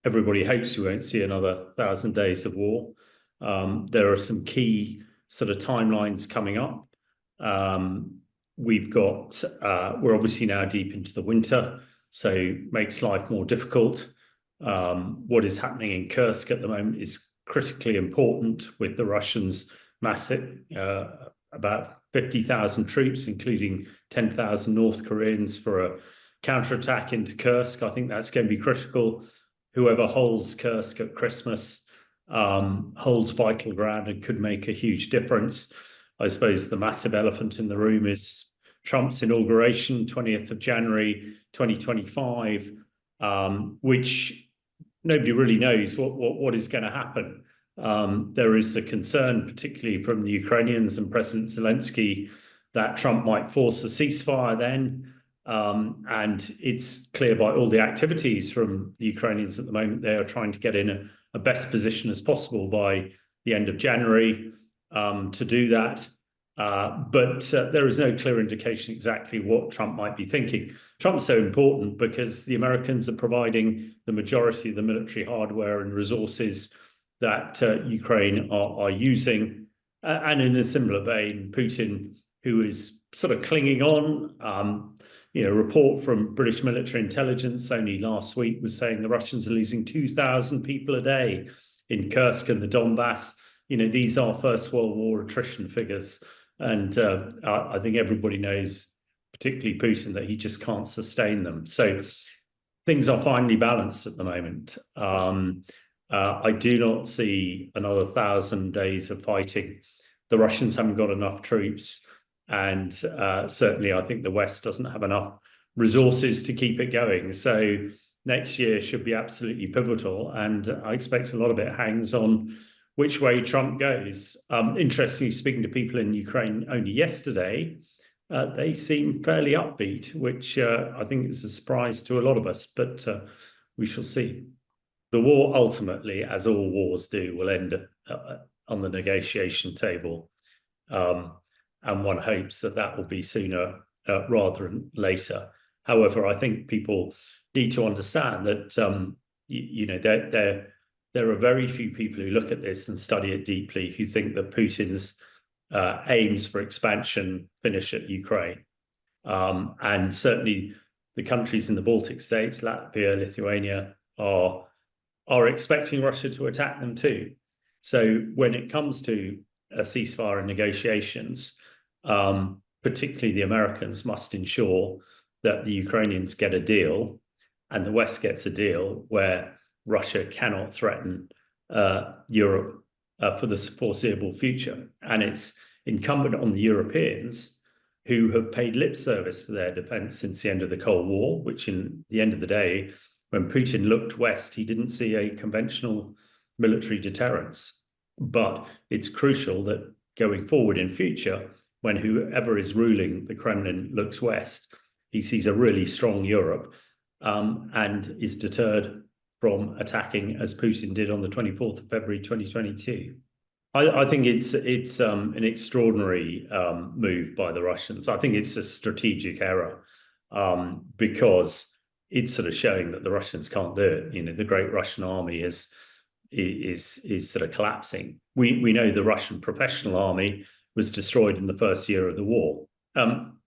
everybody hopes we won't see another 1,000 days of war. There are some key sort of timelines coming up. We're obviously now deep into the winter, so makes life more difficult. What is happening in Kursk at the moment is critically important, with the Russians massive, about 50,000 troops, including 10,000 North Koreans, for a counterattack into Kursk. I think that's going to be critical. Whoever holds Kursk at Christmas holds vital ground and could make a huge difference. I suppose the massive elephant in the room is Trump's inauguration, 20th of January, 2025, which nobody really knows what is going to happen. There is a concern, particularly from the Ukrainians and President Zelensky, that Trump might force a ceasefire then. And it's clear by all the activities from the Ukrainians at the moment, they are trying to get in a best position as possible by the end of January to do that. But there is no clear indication exactly what Trump might be thinking. Trump's so important because the Americans are providing the majority of the military hardware and resources that Ukraine are using. And in a similar vein, Putin, who is sort of clinging on, report from British military intelligence only last week was saying the Russians are losing 2,000 people a day in Kursk and the Donbass. These are First World War attrition figures. And I think everybody knows, particularly Putin, that he just can't sustain them. So things are finely balanced at the moment. I do not see another 1,000 days of fighting. The Russians haven't got enough troops. And certainly I think the West doesn't have enough resources to keep it going. So next year should be absolutely pivotal. And I expect a lot of it hangs on which way Trump goes. Interestingly, speaking to people in Ukraine only yesterday, they seem fairly upbeat, which I think is a surprise to a lot of us, but we shall see. The war ultimately, as all wars do, will end on the negotiation table. And one hopes that will be sooner rather than later. However, I think people need to understand that, there are very few people who look at this and study it deeply who think that Putin's aims for expansion finish at Ukraine. And certainly the countries in the Baltic states, Latvia, Lithuania, are expecting Russia to attack them too. So when it comes to a ceasefire and negotiations, particularly the Americans must ensure that the Ukrainians get a deal and the West gets a deal where Russia cannot threaten Europe for the foreseeable future. And it's incumbent on the Europeans, who have paid lip service to their defense since the end of the Cold War, which in the end of the day, when Putin looked west, he didn't see a conventional military deterrence. But it's crucial that going forward in future, when whoever is ruling the Kremlin looks west, he sees a really strong Europe and is deterred from attacking, as Putin did on the 24th of February 2022. I think it's an extraordinary move by the Russians. I think it's a strategic error because it's sort of showing that the Russians can't do it. The great Russian army is sort of collapsing. We know the Russian professional army was destroyed in the first year of the war,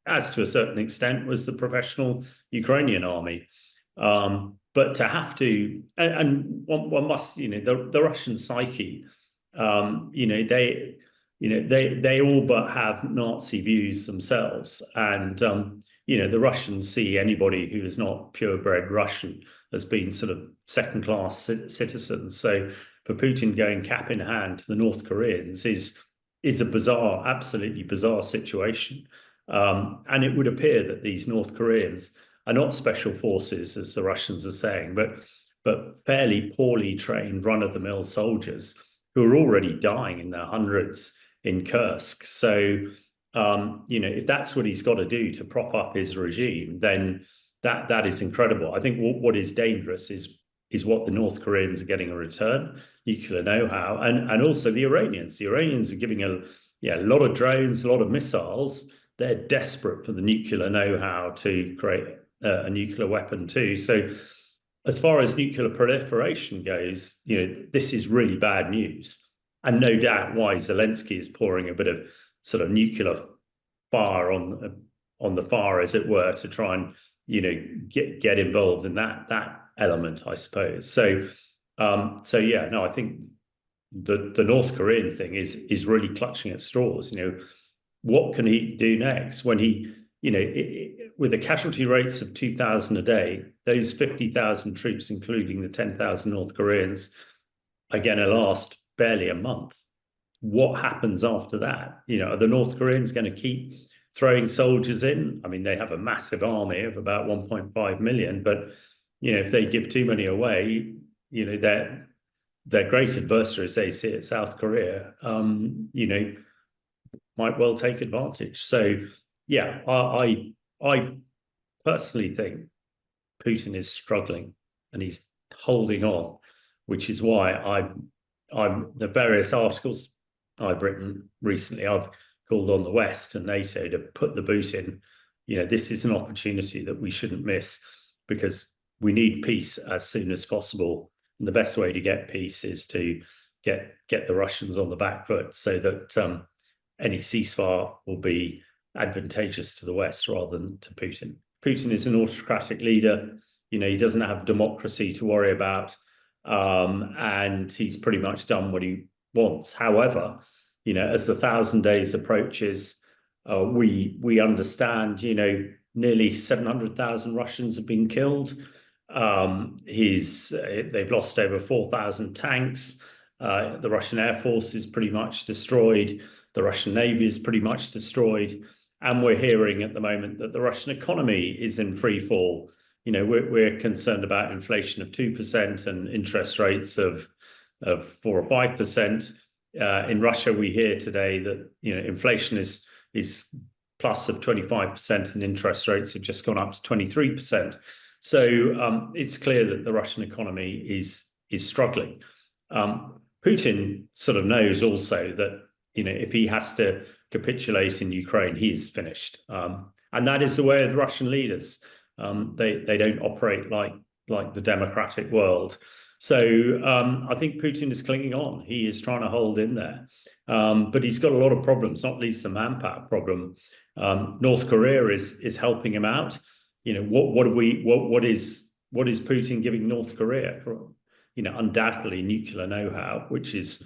as to a certain extent was the professional Ukrainian army. But to have to, and one must, the Russian psyche, they all but have Nazi views themselves. And, the Russians see anybody who is not purebred Russian as being sort of second-class citizens. So for Putin going cap in hand to the North Koreans is a bizarre, absolutely bizarre situation. And it would appear that these North Koreans are not special forces, as the Russians are saying, but fairly poorly trained run-of-the-mill soldiers who are already dying in their hundreds in Kursk. So, if that's what he's got to do to prop up his regime, then that is incredible. I think what is dangerous is what the North Koreans are getting in return: nuclear know-how, and also the Iranians. The Iranians are giving a lot of drones, a lot of missiles. They're desperate for the nuclear know-how to create a nuclear weapon too. So as far as nuclear proliferation goes, this is really bad news, and no doubt why Zelensky is pouring a bit of sort of nuclear fire on the fire, as it were, to try and get involved in that element, I suppose. So yeah, no, I think the North Korean thing is really clutching at straws. What can he do next when he, with the casualty rates of 2,000 a day, those 50,000 troops, including the 10,000 North Koreans, are going to last barely a month. What happens after that? Are the North Koreans going to keep throwing soldiers in? I mean, they have a massive army of about 1.5 million, but if they give too many away, their great adversaries, they see it, South Korea, might well take advantage. So yeah, I personally think Putin is struggling and he's holding on, which is why I'm the various articles I've written recently, I've called on the West and NATO to put the boot in. This is an opportunity that we shouldn't miss, because we need peace as soon as possible. And the best way to get peace is to get the Russians on the back foot, so that any ceasefire will be advantageous to the West rather than to Putin. Putin is an autocratic leader. He doesn't have democracy to worry about, and he's pretty much done what he wants. However, as the 1,000 days approaches, we understand, nearly 700,000 Russians have been killed. They've lost over 4,000 tanks. The Russian Air Force is pretty much destroyed. The Russian Navy is pretty much destroyed. And we're hearing at the moment that the Russian economy is in free fall. We're concerned about inflation of 2% and interest rates of 4 or 5%. In Russia, we hear today that inflation is plus of 25% and interest rates have just gone up to 23%. So it's clear that the Russian economy is struggling. Putin sort of knows also that if he has to capitulate in Ukraine, he is finished, and that is the way of the Russian leaders. They don't operate like the democratic world. So I think Putin is clinging on. He is trying to hold in there, but he's got a lot of problems, not least the manpower problem. North Korea is helping him out. What is Putin giving North Korea for? Undoubtedly nuclear know-how, which is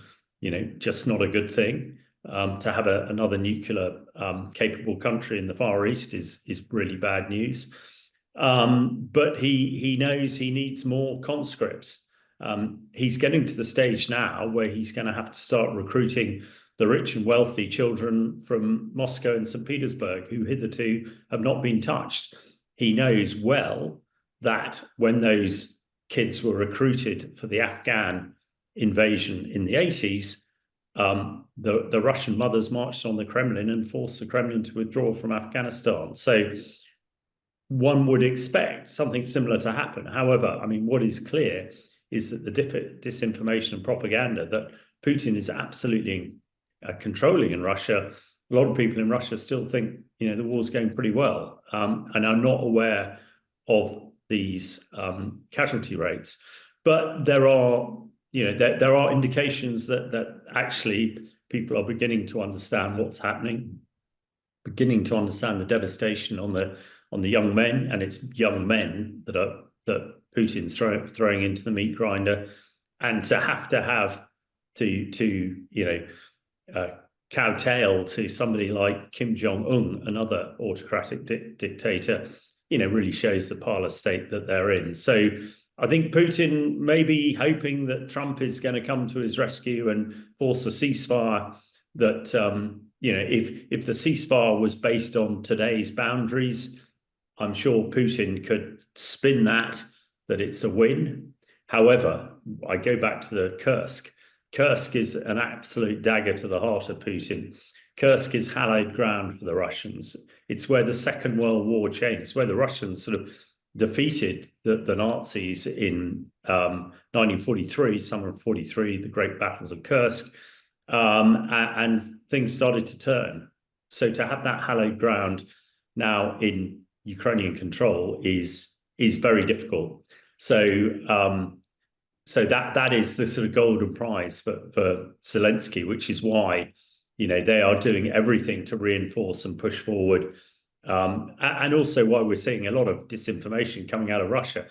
just not a good thing. To have another nuclear capable country in the Far East is really bad news. But he knows he needs more conscripts. He's getting to the stage now where he's going to have to start recruiting the rich and wealthy children from Moscow and St. Petersburg, who hitherto have not been touched. He knows well that when those kids were recruited for the Afghan invasion in the 80s, the Russian mothers marched on the Kremlin and forced the Kremlin to withdraw from Afghanistan. So one would expect something similar to happen. However, I mean, what is clear is that the disinformation and propaganda that Putin is absolutely controlling in Russia, a lot of people in Russia still think, the war's going pretty well, and are not aware of these casualty rates. But there are, there are indications that actually people are beginning to understand what's happening, beginning to understand the devastation on the young men, and it's young men that Putin's throwing into the meat grinder, and to have kowtow to somebody like Kim Jong-un, another autocratic dictator, really shows the parlous state that they're in. So I think Putin may be hoping that Trump is going to come to his rescue and force a ceasefire. That if the ceasefire was based on today's boundaries, I'm sure Putin could spin that it's a win. However, I go back to the Kursk. Kursk is an absolute dagger to the heart of Putin. Kursk is hallowed ground for the Russians. It's where the Second World War changed. It's where the Russians sort of defeated the Nazis in 1943, summer of 43, the great battles of Kursk, and things started to turn. So to have that hallowed ground now in Ukrainian control is very difficult. So that is the sort of golden prize for Zelensky, which is why, they are doing everything to reinforce and push forward. And also why we're seeing a lot of disinformation coming out of Russia.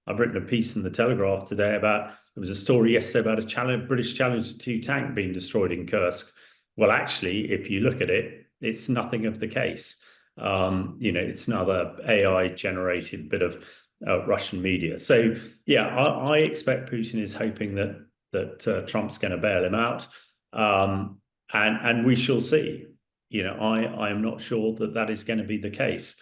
I've written a piece in the Telegraph today there was a story yesterday about a British Challenger 2 tank being destroyed in Kursk. Well, actually, if you look at it, it's nothing of the case. It's another AI-generated bit of Russian media. So, yeah, I expect Putin is hoping that Trump's going to bail him out, and we shall see. I am not sure that is going to be the case.